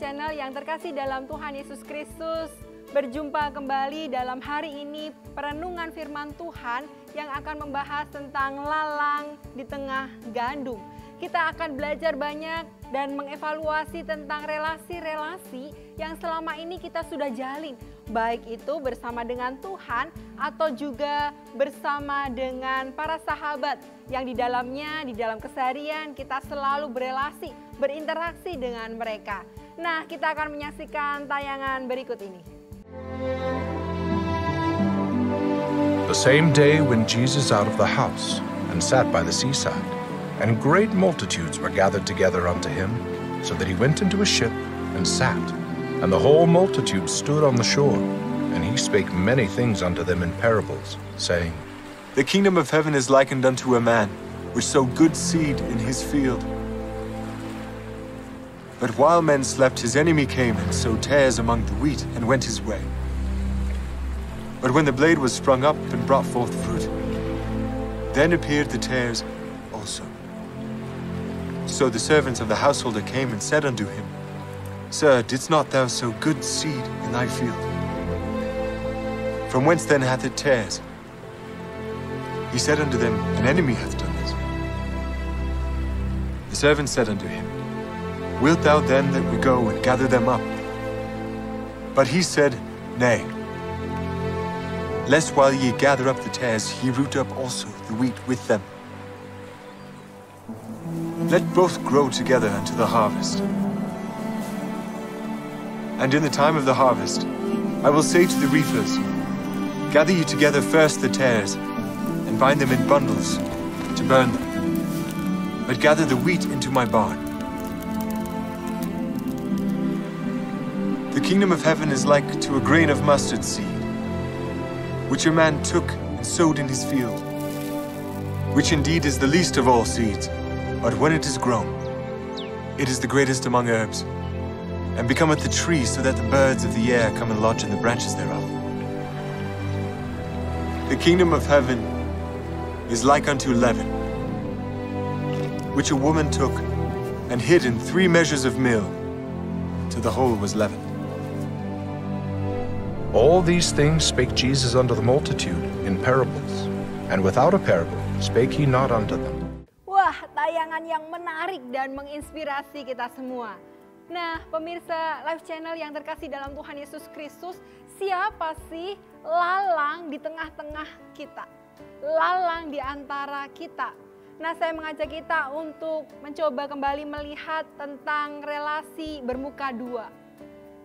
Channel yang terkasih dalam Tuhan Yesus Kristus. Berjumpa kembali dalam hari ini perenungan firman Tuhan yang akan membahas tentang lalang di tengah gandum. Kita akan belajar banyak dan mengevaluasi tentang relasi-relasi yang selama ini kita sudah jalin. Baik itu bersama dengan Tuhan atau juga bersama dengan para sahabat yang di dalamnya, di dalam keseharian kita selalu berelasi, berinteraksi dengan mereka. Nah, kita akan menyaksikan tayangan berikut ini. The same day when Jesus out of the house and sat by the seaside, and great multitudes were gathered together unto him, so that he went into a ship and sat. And the whole multitude stood on the shore, and he spake many things unto them in parables, saying, The kingdom of heaven is likened unto a man, which sowed good seed in his field. But while men slept, his enemy came and sowed tares among the wheat, and went his way. But when the blade was sprung up and brought forth fruit, then appeared the tares also. So the servants of the householder came and said unto him, Sir, didst not thou sow good seed in thy field? From whence then hath it tares? He said unto them, An enemy hath done this. The servants said unto him, Wilt thou then that we go and gather them up? But he said, Nay, lest while ye gather up the tares, ye root up also the wheat with them. Let both grow together unto the harvest. And in the time of the harvest, I will say to the reapers, Gather ye together first the tares, and bind them in bundles, to burn them. But gather the wheat into my barn. The kingdom of heaven is like to a grain of mustard seed, which a man took and sowed in his field, which indeed is the least of all seeds, but when it is grown, it is the greatest among herbs, and becometh a tree, so that the birds of the air come and lodge in the branches thereof. The kingdom of heaven is like unto leaven, which a woman took and hid in 3 measures of meal, till the whole was leavened. All these things spake Jesus unto the multitude in parables, and without a parable spake he not unto them. Wah, tayangan yang menarik dan menginspirasi kita semua. Nah, pemirsa Live Channel yang terkasih dalam Tuhan Yesus Kristus, siapa sih lalang di tengah-tengah kita? Lalang di antara kita. Nah, saya mengajak kita untuk mencoba kembali melihat tentang relasi bermuka dua.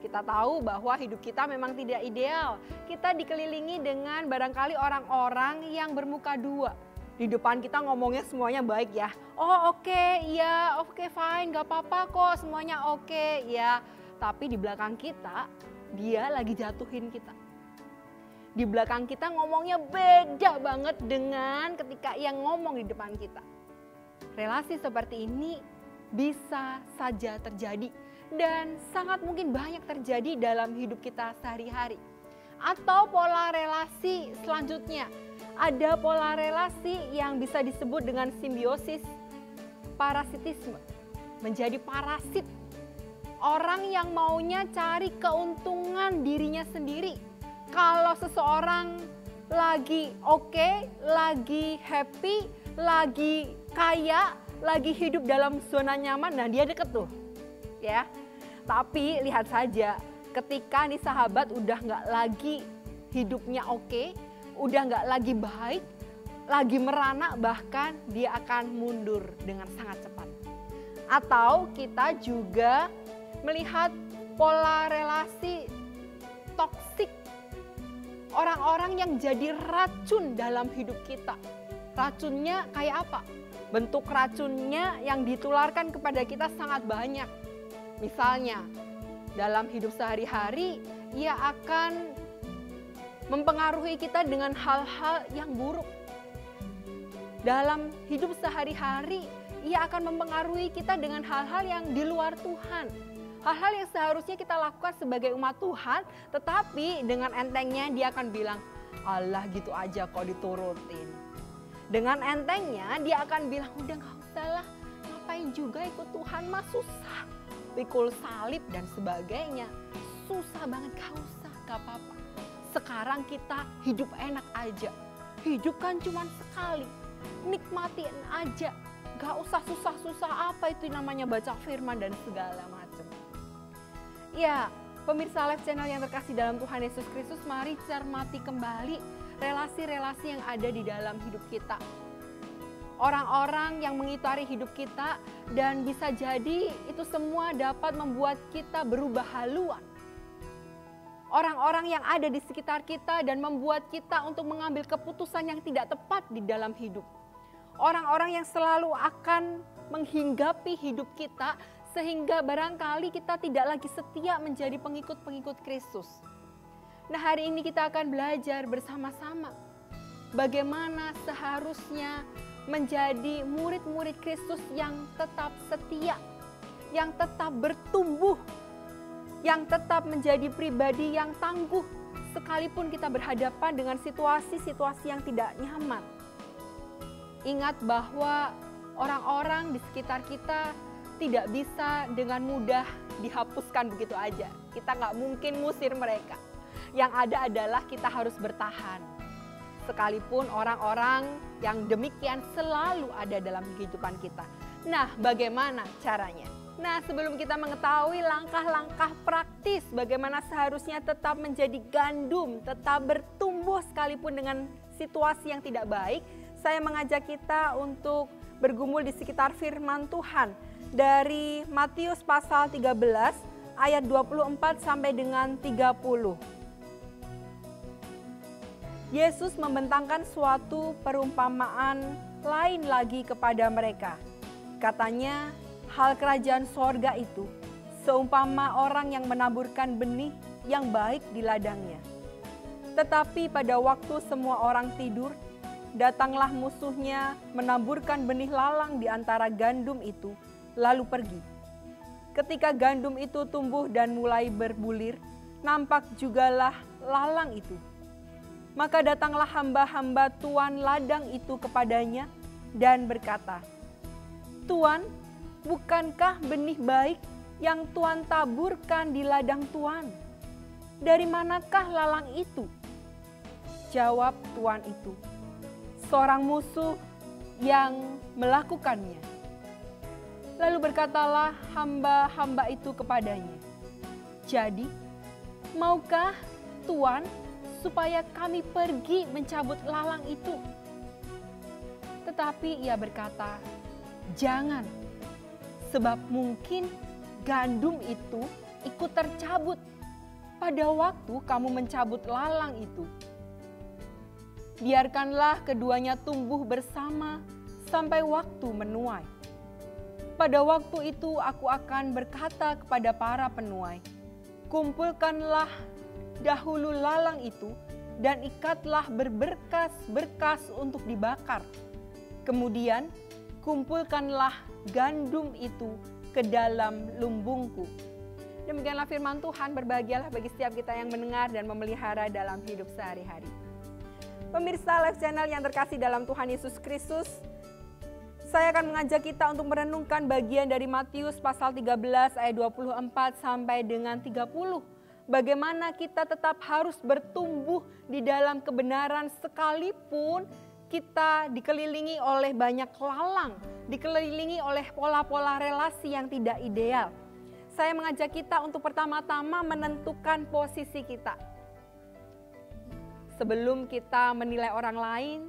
Kita tahu bahwa hidup kita memang tidak ideal. Kita dikelilingi dengan barangkali orang-orang yang bermuka dua. Di depan kita ngomongnya semuanya baik ya. Oh oke, ya oke fine, gak apa-apa kok, semuanya oke ya. Tapi di belakang kita, dia lagi jatuhin kita. Di belakang kita ngomongnya beda banget dengan ketika ia ngomong di depan kita. Relasi seperti ini bisa saja terjadi. Dan sangat mungkin banyak terjadi dalam hidup kita sehari-hari. Atau pola relasi selanjutnya. Ada pola relasi yang bisa disebut dengan simbiosis parasitisme. Menjadi parasit. Orang yang maunya cari keuntungan dirinya sendiri. Kalau seseorang lagi oke, lagi happy, lagi kaya, lagi hidup dalam zona nyaman, nah dia deket tuh. Ya, tapi lihat saja ketika nih sahabat udah nggak lagi hidupnya oke, udah nggak lagi baik, lagi merana, bahkan dia akan mundur dengan sangat cepat. Atau kita juga melihat pola relasi toksik, orang-orang yang jadi racun dalam hidup kita. Racunnya kayak apa? Bentuk racunnya yang ditularkan kepada kita sangat banyak. Misalnya, dalam hidup sehari-hari, ia akan mempengaruhi kita dengan hal-hal yang buruk. Dalam hidup sehari-hari, ia akan mempengaruhi kita dengan hal-hal yang di luar Tuhan. Hal-hal yang seharusnya kita lakukan sebagai umat Tuhan, tetapi dengan entengnya dia akan bilang, alah gitu aja kok diturutin. Dengan entengnya dia akan bilang, udah gak usah lah, ngapain juga ikut Tuhan mah susah. pikul salib dan sebagainya. Susah banget, gak usah, gak apa-apa. Sekarang kita hidup enak aja. Hidup kan cuma sekali, nikmatin aja. Gak usah susah-susah apa itu namanya baca firman dan segala macam. Ya, pemirsa Live Channel yang terkasih dalam Tuhan Yesus Kristus, mari cermati kembali relasi-relasi yang ada di dalam hidup kita. Orang-orang yang mengitari hidup kita, dan bisa jadi itu semua dapat membuat kita berubah haluan. Orang-orang yang ada di sekitar kita dan membuat kita untuk mengambil keputusan yang tidak tepat di dalam hidup. Orang-orang yang selalu akan menghinggapi hidup kita sehingga barangkali kita tidak lagi setia menjadi pengikut-pengikut Kristus. Nah, hari ini kita akan belajar bersama-sama bagaimana seharusnya menjadi murid-murid Kristus yang tetap setia, yang tetap bertumbuh, yang tetap menjadi pribadi yang tangguh sekalipun kita berhadapan dengan situasi-situasi yang tidak nyaman. Ingat bahwa orang-orang di sekitar kita tidak bisa dengan mudah dihapuskan begitu aja. Kita nggak mungkin ngusir mereka. Yang ada adalah kita harus bertahan. Sekalipun orang-orang yang demikian selalu ada dalam kehidupan kita. Nah, bagaimana caranya? Nah, sebelum kita mengetahui langkah-langkah praktis bagaimana seharusnya tetap menjadi gandum, tetap bertumbuh sekalipun dengan situasi yang tidak baik, saya mengajak kita untuk bergumul di sekitar firman Tuhan dari Matius pasal 13 ayat 24 sampai dengan 30. Yesus membentangkan suatu perumpamaan lain lagi kepada mereka. Katanya, hal kerajaan sorga itu seumpama orang yang menaburkan benih yang baik di ladangnya. Tetapi pada waktu semua orang tidur, datanglah musuhnya menaburkan benih lalang di antara gandum itu, lalu pergi. Ketika gandum itu tumbuh dan mulai berbulir, nampak jugalah lalang itu. Maka datanglah hamba-hamba tuan ladang itu kepadanya dan berkata, "Tuan, bukankah benih baik yang Tuan taburkan di ladang Tuan? Dari manakah lalang itu?" Jawab tuan itu, "Seorang musuh yang melakukannya." Lalu berkatalah hamba-hamba itu kepadanya, "Jadi, maukah Tuan supaya kami pergi mencabut lalang itu?" Tetapi ia berkata, "Jangan, sebab mungkin gandum itu ikut tercabut pada waktu kamu mencabut lalang itu. Biarkanlah keduanya tumbuh bersama sampai waktu menuai. Pada waktu itu aku akan berkata kepada para penuai, kumpulkanlah dahulu lalang itu dan ikatlah berberkas-berkas untuk dibakar. Kemudian kumpulkanlah gandum itu ke dalam lumbungku." Demikianlah firman Tuhan. Berbahagialah bagi setiap kita yang mendengar dan memelihara dalam hidup sehari-hari. Pemirsa Live Channel yang terkasih dalam Tuhan Yesus Kristus, saya akan mengajak kita untuk merenungkan bagian dari Matius pasal 13 ayat 24 sampai dengan 30. Bagaimana kita tetap harus bertumbuh di dalam kebenaran sekalipun kita dikelilingi oleh banyak lalang, dikelilingi oleh pola-pola relasi yang tidak ideal. Saya mengajak kita untuk pertama-tama menentukan posisi kita. Sebelum kita menilai orang lain,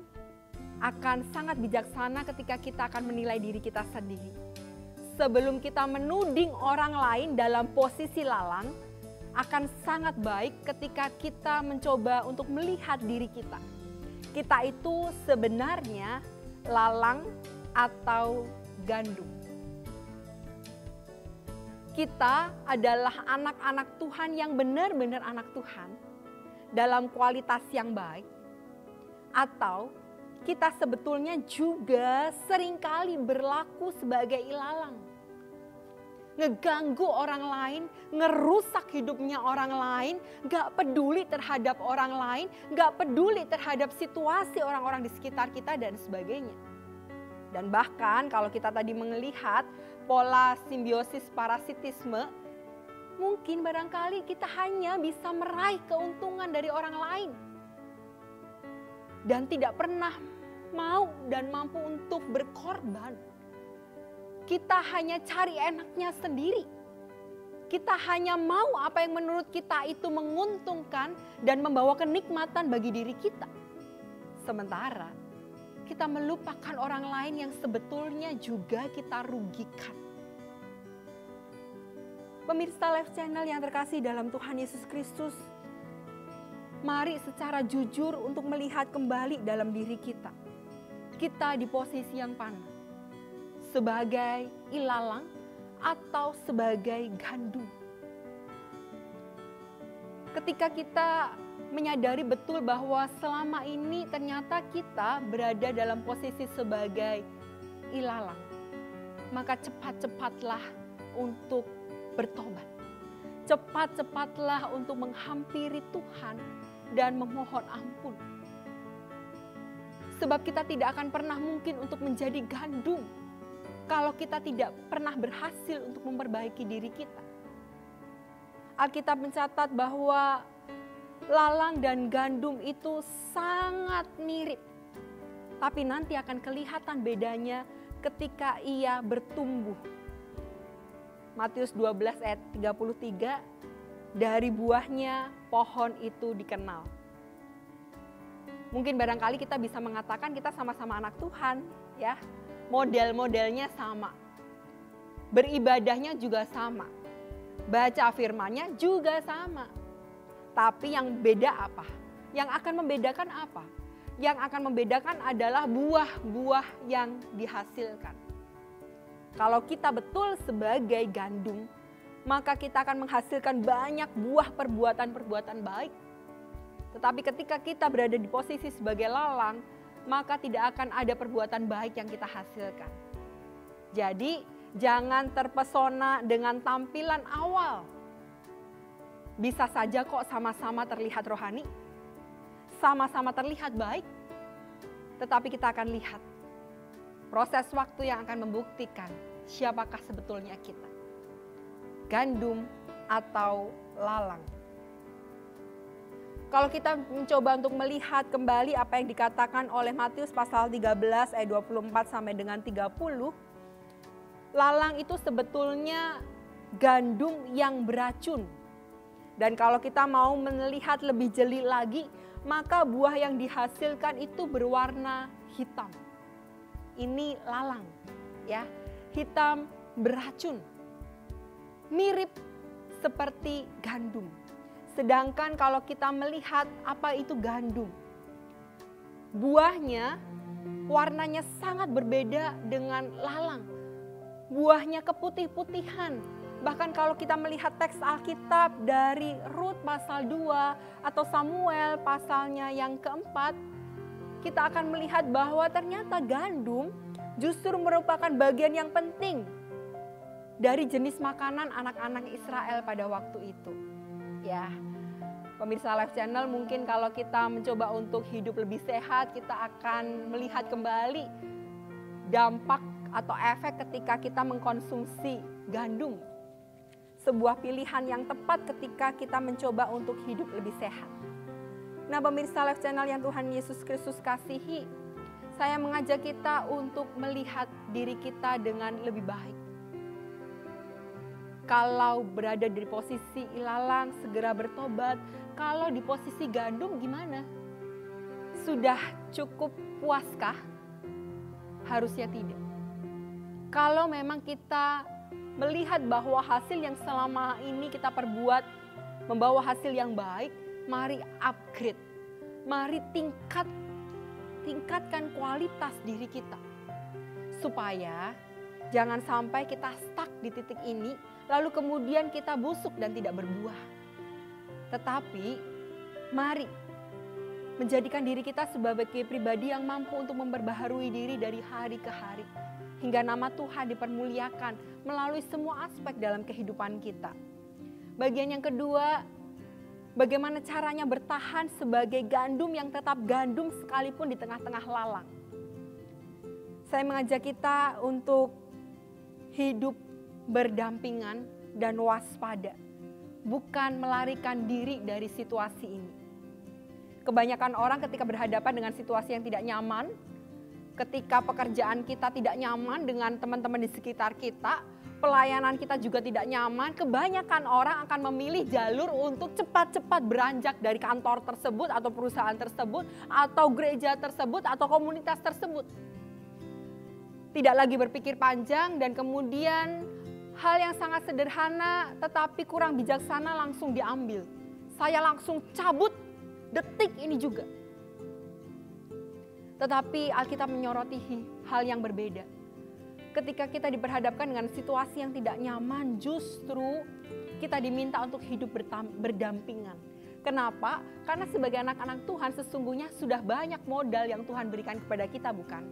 akan sangat bijaksana ketika kita akan menilai diri kita sendiri. Sebelum kita menuding orang lain dalam posisi lalang, akan sangat baik ketika kita mencoba untuk melihat diri kita. Kita itu sebenarnya lalang atau gandum. Kita adalah anak-anak Tuhan yang benar-benar anak Tuhan dalam kualitas yang baik, atau kita sebetulnya juga seringkali berlaku sebagai ilalang. Ngeganggu orang lain, ngerusak hidupnya orang lain, gak peduli terhadap orang lain, gak peduli terhadap situasi orang-orang di sekitar kita dan sebagainya. Dan bahkan kalau kita tadi melihat pola simbiosis parasitisme, mungkin barangkali kita hanya bisa meraih keuntungan dari orang lain dan tidak pernah mau dan mampu untuk berkorban. Kita hanya cari enaknya sendiri. Kita hanya mau apa yang menurut kita itu menguntungkan dan membawa kenikmatan bagi diri kita. Sementara kita melupakan orang lain yang sebetulnya juga kita rugikan. Pemirsa Live Channel yang terkasih dalam Tuhan Yesus Kristus, mari secara jujur untuk melihat kembali dalam diri kita. Kita di posisi yang mana? Sebagai ilalang atau sebagai gandum? Ketika kita menyadari betul bahwa selama ini ternyata kita berada dalam posisi sebagai ilalang, maka cepat-cepatlah untuk bertobat. Cepat-cepatlah untuk menghampiri Tuhan dan memohon ampun. Sebab kita tidak akan pernah mungkin untuk menjadi gandum kalau kita tidak pernah berhasil untuk memperbaiki diri kita. Alkitab mencatat bahwa lalang dan gandum itu sangat mirip. Tapi nanti akan kelihatan bedanya ketika ia bertumbuh. Matius 12 ayat 33, dari buahnya pohon itu dikenal. Mungkin barangkali kita bisa mengatakan kita sama-sama anak Tuhan, ya. Model-modelnya sama. Beribadahnya juga sama. Baca firman-Nya juga sama. Tapi yang beda apa? Yang akan membedakan apa? Yang akan membedakan adalah buah-buah yang dihasilkan. Kalau kita betul sebagai gandum, maka kita akan menghasilkan banyak buah perbuatan-perbuatan baik. Tetapi ketika kita berada di posisi sebagai lalang, maka tidak akan ada perbuatan baik yang kita hasilkan. Jadi, jangan terpesona dengan tampilan awal. Bisa saja kok sama-sama terlihat rohani, sama-sama terlihat baik, tetapi kita akan lihat proses waktu yang akan membuktikan siapakah sebetulnya kita, gandum atau lalang. Kalau kita mencoba untuk melihat kembali apa yang dikatakan oleh Matius pasal 13 ayat 24 sampai dengan 30, lalang itu sebetulnya gandum yang beracun. Dan kalau kita mau melihat lebih jeli lagi, maka buah yang dihasilkan itu berwarna hitam. Ini lalang, ya, hitam beracun. Mirip seperti gandum. Sedangkan kalau kita melihat apa itu gandum, buahnya warnanya sangat berbeda dengan lalang. Buahnya keputih-putihan. Bahkan kalau kita melihat teks Alkitab dari Rut pasal 2 atau Samuel pasalnya yang keempat, kita akan melihat bahwa ternyata gandum justru merupakan bagian yang penting dari jenis makanan anak-anak Israel pada waktu itu. Ya, pemirsa Live Channel, mungkin kalau kita mencoba untuk hidup lebih sehat, kita akan melihat kembali dampak atau efek ketika kita mengkonsumsi gandum. Sebuah pilihan yang tepat ketika kita mencoba untuk hidup lebih sehat. Nah, pemirsa Live Channel yang Tuhan Yesus Kristus kasihi, saya mengajak kita untuk melihat diri kita dengan lebih baik. Kalau berada di posisi ilalang, segera bertobat. Kalau di posisi gandum, gimana? Sudah cukup puaskah? Harusnya tidak. Kalau memang kita melihat bahwa hasil yang selama ini kita perbuat membawa hasil yang baik, mari upgrade. Mari tingkatkan kualitas diri kita. Supaya jangan sampai kita stuck di titik ini, lalu kemudian kita busuk dan tidak berbuah. Tetapi mari menjadikan diri kita sebagai pribadi yang mampu untuk memperbaharui diri dari hari ke hari. Hingga nama Tuhan dipermuliakan melalui semua aspek dalam kehidupan kita. Bagian yang kedua, bagaimana caranya bertahan sebagai gandum yang tetap gandum sekalipun di tengah-tengah lalang. Saya mengajak kita untuk hidup berdampingan dan waspada, bukan melarikan diri dari situasi ini. Kebanyakan orang ketika berhadapan dengan situasi yang tidak nyaman, ketika pekerjaan kita tidak nyaman dengan teman-teman di sekitar kita, pelayanan kita juga tidak nyaman, kebanyakan orang akan memilih jalur untuk cepat-cepat beranjak dari kantor tersebut atau perusahaan tersebut atau gereja tersebut atau komunitas tersebut. Tidak lagi berpikir panjang dan kemudian hal yang sangat sederhana tetapi kurang bijaksana langsung diambil. Saya langsung cabut detik ini juga. Tetapi Alkitab menyoroti hal yang berbeda. Ketika kita diperhadapkan dengan situasi yang tidak nyaman, justru kita diminta untuk hidup berdampingan. Kenapa? Karena sebagai anak-anak Tuhan sesungguhnya sudah banyak modal yang Tuhan berikan kepada kita, bukan?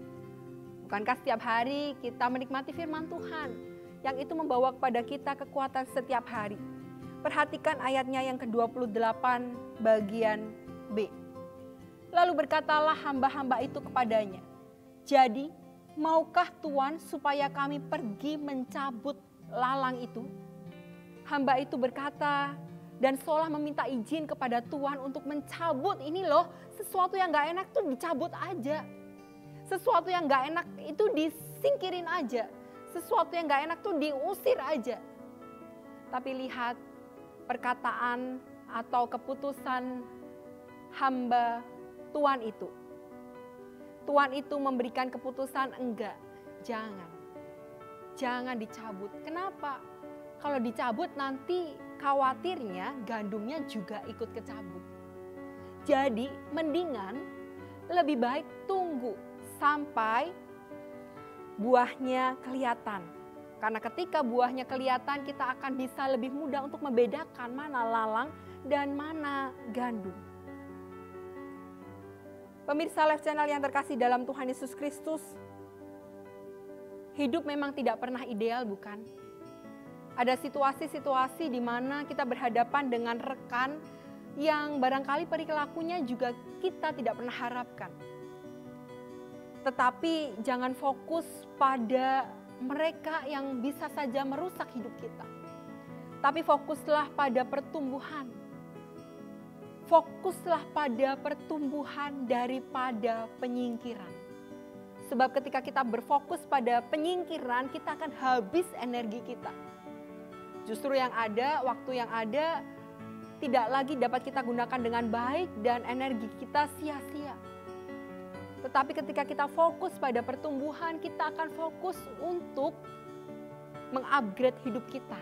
Bukankah setiap hari kita menikmati firman Tuhan yang itu membawa kepada kita kekuatan setiap hari? Perhatikan ayatnya yang ke-28 bagian B. Lalu berkatalah hamba-hamba itu kepadanya, jadi maukah Tuan supaya kami pergi mencabut lalang itu? Hamba itu berkata dan seolah meminta izin kepada Tuan untuk mencabut. Ini loh, sesuatu yang gak enak tuh dicabut aja. Sesuatu yang gak enak itu disingkirin aja. Sesuatu yang gak enak tuh diusir aja. Tapi lihat perkataan atau keputusan hamba Tuan itu. Tuhan itu memberikan keputusan enggak, jangan dicabut. Kenapa? Kalau dicabut nanti khawatirnya gandumnya juga ikut kecabut. Jadi mendingan lebih baik tunggu sampai buahnya kelihatan. Karena ketika buahnya kelihatan kita akan bisa lebih mudah untuk membedakan mana lalang dan mana gandum. Pemirsa Live Channel yang terkasih dalam Tuhan Yesus Kristus, hidup memang tidak pernah ideal, bukan? Ada situasi-situasi di mana kita berhadapan dengan rekan yang barangkali perilakunya juga kita tidak pernah harapkan. Tetapi jangan fokus pada mereka yang bisa saja merusak hidup kita. Tapi fokuslah pada pertumbuhan. Fokuslah pada pertumbuhan daripada penyingkiran. Sebab ketika kita berfokus pada penyingkiran, kita akan habis energi kita. Justru waktu yang ada, tidak lagi dapat kita gunakan dengan baik dan energi kita sia-sia. Tetapi ketika kita fokus pada pertumbuhan, kita akan fokus untuk mengupgrade hidup kita.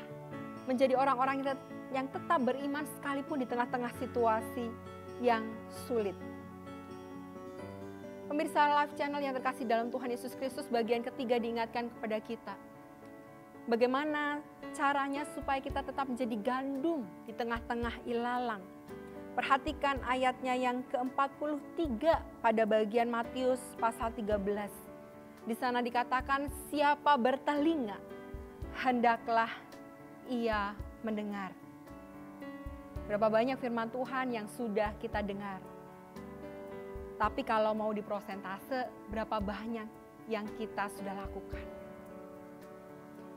Menjadi orang-orang yang tetap beriman sekalipun di tengah-tengah situasi yang sulit. Pemirsa Live Channel yang terkasih dalam Tuhan Yesus Kristus, bagian ketiga diingatkan kepada kita. Bagaimana caranya supaya kita tetap menjadi gandum di tengah-tengah ilalang. Perhatikan ayatnya yang ke-43 pada bagian Matius pasal 13. Di sana dikatakan, siapa bertelinga, hendaklah ia mendengar. Berapa banyak firman Tuhan yang sudah kita dengar. Tapi kalau mau diprosentase, berapa banyak yang kita sudah lakukan.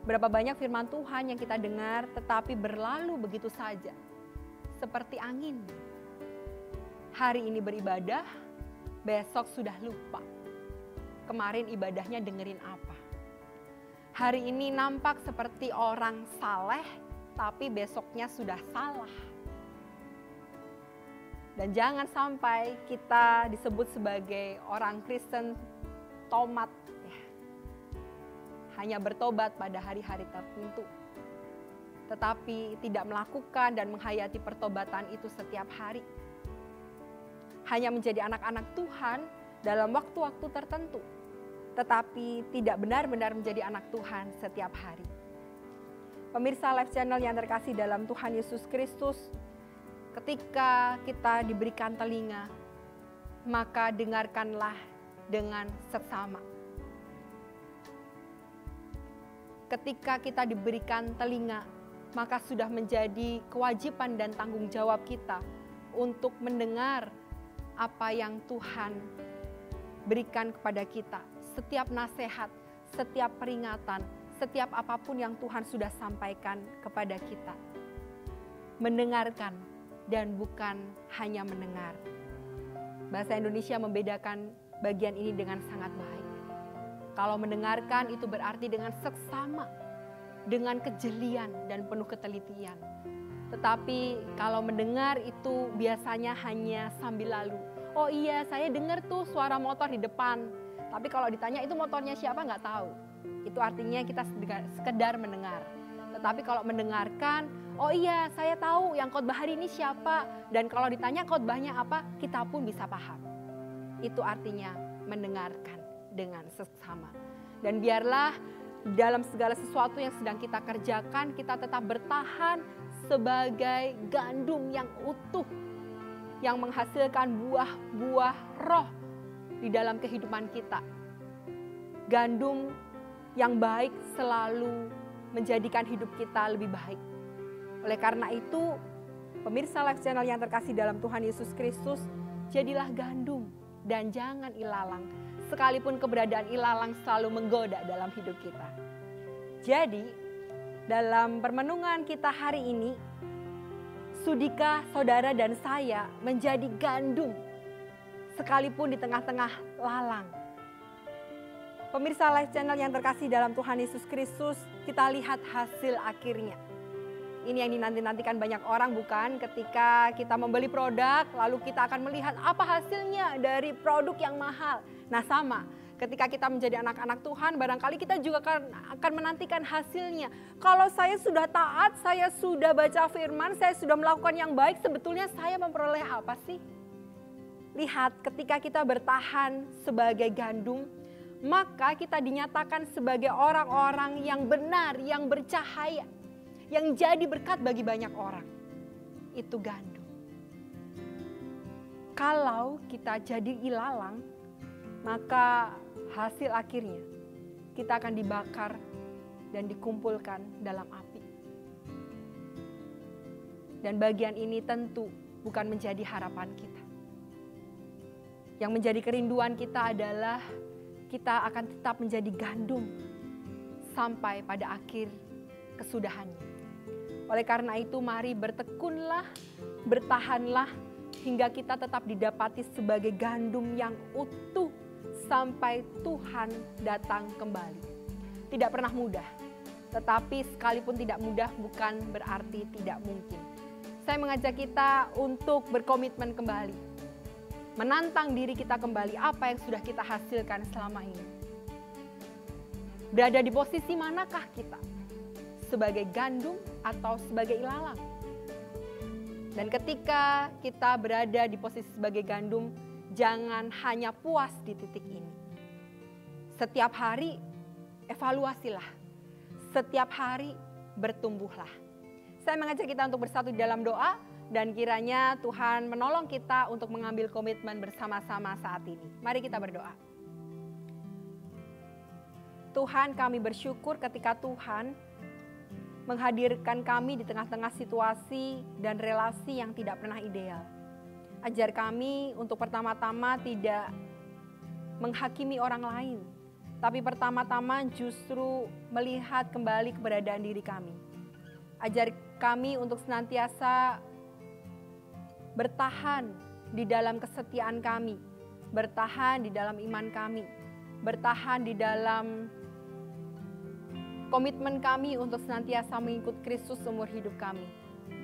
Berapa banyak firman Tuhan yang kita dengar tetapi berlalu begitu saja. Seperti angin. Hari ini beribadah, besok sudah lupa. Kemarin ibadahnya dengerin apa. Hari ini nampak seperti orang saleh, tapi besoknya sudah salah. Dan jangan sampai kita disebut sebagai orang Kristen tomat, ya. Hanya bertobat pada hari-hari tertentu. Tetapi tidak melakukan dan menghayati pertobatan itu setiap hari. Hanya menjadi anak-anak Tuhan dalam waktu-waktu tertentu. Tetapi tidak benar-benar menjadi anak Tuhan setiap hari. Pemirsa Live Channel yang terkasih dalam Tuhan Yesus Kristus, ketika kita diberikan telinga, maka dengarkanlah dengan seksama. Ketika kita diberikan telinga, maka sudah menjadi kewajiban dan tanggung jawab kita untuk mendengar apa yang Tuhan berikan kepada kita. Setiap nasihat, setiap peringatan, setiap apapun yang Tuhan sudah sampaikan kepada kita. Mendengarkan dan bukan hanya mendengar. Bahasa Indonesia membedakan bagian ini dengan sangat baik. Kalau mendengarkan itu berarti dengan seksama, dengan kejelian dan penuh ketelitian. Tetapi kalau mendengar itu biasanya hanya sambil lalu. Oh iya, saya dengar tuh suara motor di depan. Tapi kalau ditanya itu motornya siapa nggak tahu. Itu artinya kita sekedar mendengar. Tetapi kalau mendengarkan, oh iya saya tahu yang khotbah hari ini siapa. Dan kalau ditanya khotbahnya apa, kita pun bisa paham. Itu artinya mendengarkan dengan seksama. Dan biarlah dalam segala sesuatu yang sedang kita kerjakan, kita tetap bertahan sebagai gandum yang utuh, yang menghasilkan buah-buah roh di dalam kehidupan kita. Gandum yang baik selalu menjadikan hidup kita lebih baik. Oleh karena itu, pemirsa Live Channel yang terkasih dalam Tuhan Yesus Kristus, jadilah gandum dan jangan ilalang. Sekalipun keberadaan ilalang selalu menggoda dalam hidup kita. Jadi, dalam permenungan kita hari ini, sudikah saudara dan saya menjadi gandum sekalipun di tengah-tengah lalang? Pemirsa Live Channel yang terkasih dalam Tuhan Yesus Kristus, kita lihat hasil akhirnya. Ini yang dinanti-nantikan banyak orang, bukan? Ketika kita membeli produk, lalu kita akan melihat apa hasilnya dari produk yang mahal. Nah sama, ketika kita menjadi anak-anak Tuhan, barangkali kita juga akan menantikan hasilnya. Kalau saya sudah taat, saya sudah baca firman, saya sudah melakukan yang baik, sebetulnya saya memperoleh apa sih? Lihat, ketika kita bertahan sebagai gandum, maka kita dinyatakan sebagai orang-orang yang benar, yang bercahaya, yang jadi berkat bagi banyak orang. Itu gandum. Kalau kita jadi ilalang, maka hasil akhirnya kita akan dibakar dan dikumpulkan dalam api. Dan bagian ini tentu bukan menjadi harapan kita. Yang menjadi kerinduan kita adalah kita akan tetap menjadi gandum sampai pada akhir kesudahannya. Oleh karena itu mari bertekunlah, bertahanlah hingga kita tetap didapati sebagai gandum yang utuh sampai Tuhan datang kembali. Tidak pernah mudah, tetapi sekalipun tidak mudah bukan berarti tidak mungkin. Saya mengajak kita untuk berkomitmen kembali, menantang diri kita kembali apa yang sudah kita hasilkan selama ini. Berada di posisi manakah kita? Sebagai gandum atau sebagai ilalang? Dan ketika kita berada di posisi sebagai gandum, jangan hanya puas di titik ini. Setiap hari evaluasilah. Setiap hari bertumbuhlah. Saya mengajak kita untuk bersatu di dalam doa dan kiranya Tuhan menolong kita untuk mengambil komitmen bersama-sama saat ini. Mari kita berdoa. Tuhan, kami bersyukur ketika Tuhan menghadirkan kami di tengah-tengah situasi dan relasi yang tidak pernah ideal. Ajar kami untuk pertama-tama tidak menghakimi orang lain, tapi pertama-tama justru melihat kembali keberadaan diri kami. Ajar kami untuk senantiasa bertahan di dalam kesetiaan kami, bertahan di dalam iman kami, bertahan di dalam komitmen kami untuk senantiasa mengikut Kristus seumur hidup kami.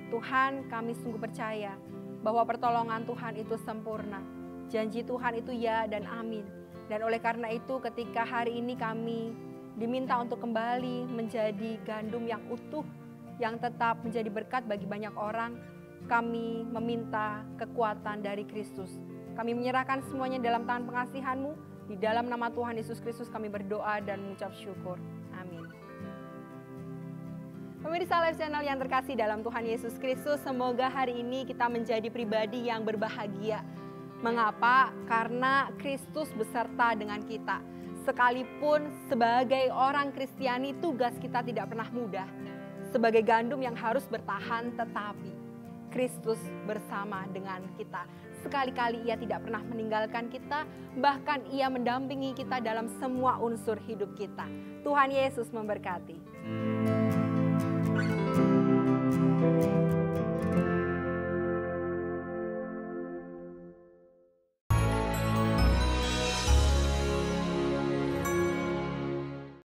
Tuhan, kami sungguh percaya bahwa pertolongan Tuhan itu sempurna. Janji Tuhan itu ya dan amin. Dan oleh karena itu ketika hari ini kami diminta untuk kembali menjadi gandum yang utuh, yang tetap menjadi berkat bagi banyak orang, kami meminta kekuatan dari Kristus. Kami menyerahkan semuanya dalam tangan pengasihan-Mu. Di dalam nama Tuhan Yesus Kristus kami berdoa dan mengucap syukur. Amin. Pemirsa Live Channel yang terkasih dalam Tuhan Yesus Kristus, semoga hari ini kita menjadi pribadi yang berbahagia. Mengapa? Karena Kristus beserta dengan kita. Sekalipun sebagai orang Kristiani tugas kita tidak pernah mudah. Sebagai gandum yang harus bertahan, tetapi Kristus bersama dengan kita. Sekali-kali Ia tidak pernah meninggalkan kita, bahkan Ia mendampingi kita dalam semua unsur hidup kita. Tuhan Yesus memberkati.